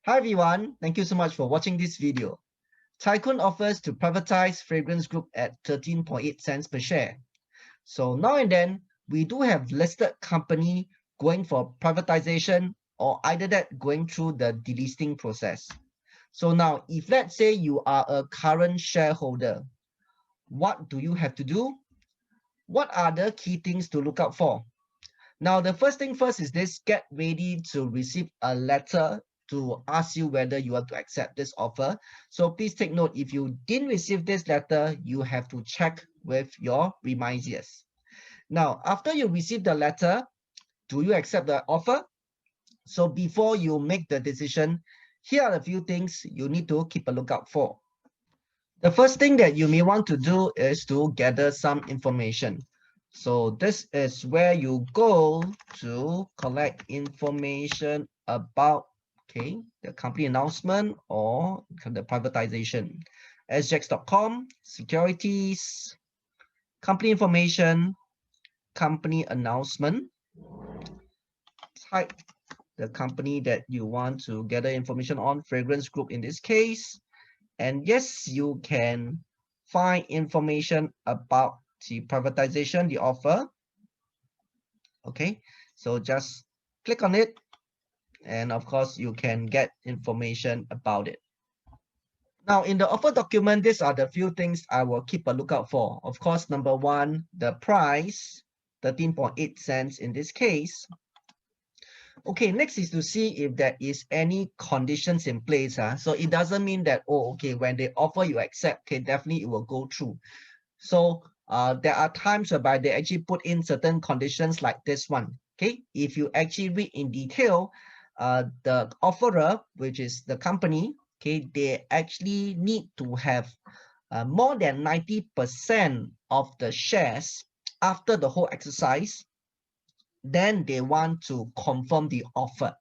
Hi everyone, thank you so much for watching this video. Tycoon offers to privatize Fragrance Group at 13.8 cents per share. So now and then, we do have listed company going for privatization or either that going through the delisting process. So now, if let's say you are a current shareholder, what do you have to do? What are the key things to look out for? Now, the first thing first is this: get ready to receive a letter to ask you whether you want to accept this offer. So please take note, if you didn't receive this letter, you have to check with your remisiers. Now, after you receive the letter, do you accept the offer? So before you make the decision, here are a few things you need to keep a lookout for. The first thing that you may want to do is to gather some information. So this is where you go to collect information about the company announcement or the privatization. sjax.com, securities, company information, company announcement. Type the company that you want to gather information on, Fragrance Group in this case. And yes, you can find information about the privatization, the offer. Okay, so just click on it. And of course, you can get information about it. Now, in the offer document, these are the few things I will keep a lookout for. Of course, number one, the price, 13.8 cents in this case. Okay, next is to see if there is any conditions in place. So it doesn't mean that, oh, okay, when they offer you accept, okay, definitely it will go through. So there are times whereby they actually put in certain conditions like this one. Okay, if you actually read in detail, the offerer, which is the company, okay, they actually need to have more than 90% of the shares after the whole exercise. Then they want to confirm the offer.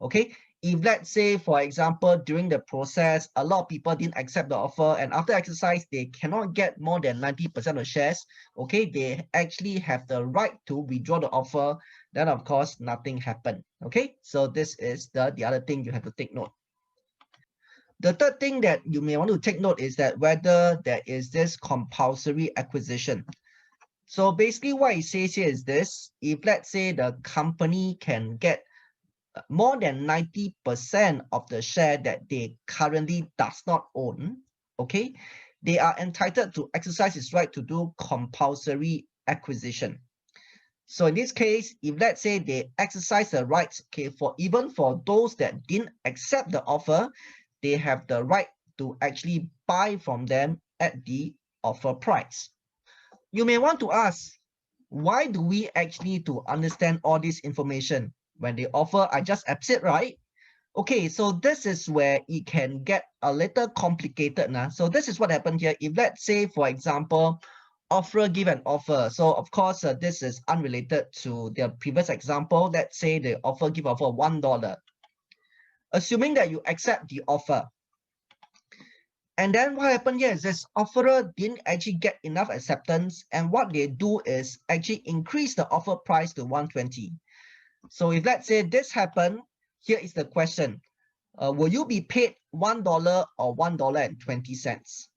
Okay, if let's say, for example, during the process, a lot of people didn't accept the offer, and after exercise, they cannot get more than 90% of shares, okay, they actually have the right to withdraw the offer, then of course, nothing happened. Okay, so this is the other thing you have to take note. The third thing that you may want to take note is that whether there is this compulsory acquisition. So basically what it says here is this: if let's say the company can get more than 90% of the share that they currently does not own, okay, they are entitled to exercise its right to do compulsory acquisition. So in this case, if let's say they exercise the rights, okay, for even for those that didn't accept the offer, they have the right to actually buy from them at the offer price. You may want to ask, why do we actually need to understand all this information? When they offer, I just accept, right? Okay, so this is where it can get a little complicated now. So this is what happened here. If let's say, for example, offerer give an offer. So of course, this is unrelated to the previous example. Let's say the offer give offer $1. Assuming that you accept the offer. And then what happened here is this offerer didn't actually get enough acceptance. And what they do is actually increase the offer price to 120. So if let's say this happened, here is the question. Will you be paid $1 or $1.20?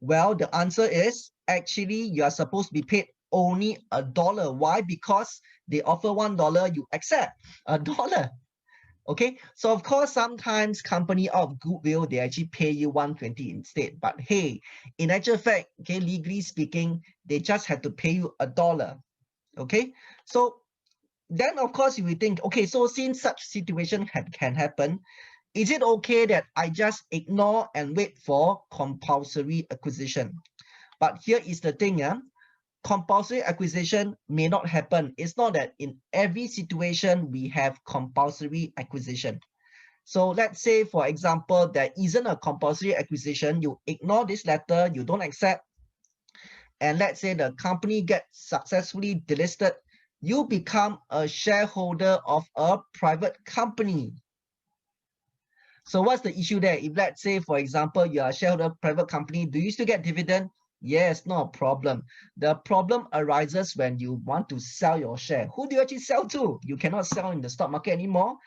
Well, the answer is actually you are supposed to be paid only $1. Why? Because they offer $1, you accept $1. Okay, so of course, sometimes company out of goodwill, they actually pay you 120 instead. But hey, in actual fact, okay, legally speaking, they just have to pay you $1. Okay, so then of course you will think, okay, so since such situation can happen, is it okay that I just ignore and wait for compulsory acquisition? But here is the thing, compulsory acquisition may not happen. It's not that in every situation we have compulsory acquisition. So let's say, for example, there isn't a compulsory acquisition, you ignore this letter, you don't accept, and let's say the company gets successfully delisted, you become a shareholder of a private company. So what's the issue there? If let's say, for example, you are a shareholder of a private company, do you still get dividend? Yes, no problem. The problem arises when you want to sell your share. Who do you actually sell to? You cannot sell in the stock market anymore.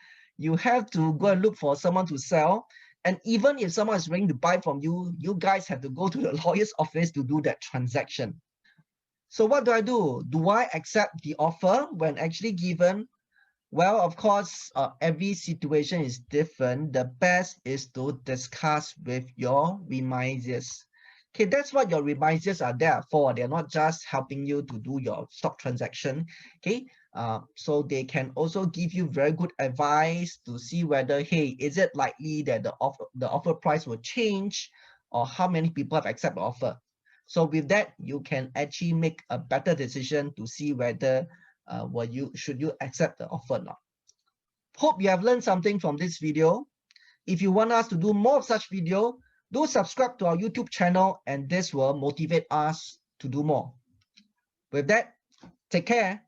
You have to go and look for someone to sell. And even if someone is willing to buy from you, you guys have to go to the lawyer's office to do that transaction. So what do? Do I accept the offer when actually given? Well, of course, every situation is different. The best is to discuss with your remisiers. Okay, that's what your remisiers are there for. They're not just helping you to do your stock transaction. Okay, so they can also give you very good advice to see whether, hey, is it likely that the offer price will change, or how many people have accepted the offer. So with that, you can actually make a better decision to see whether should you accept the offer or not. Hope you have learned something from this video. If you want us to do more of such video, do subscribe to our YouTube channel, and this will motivate us to do more. With that, take care.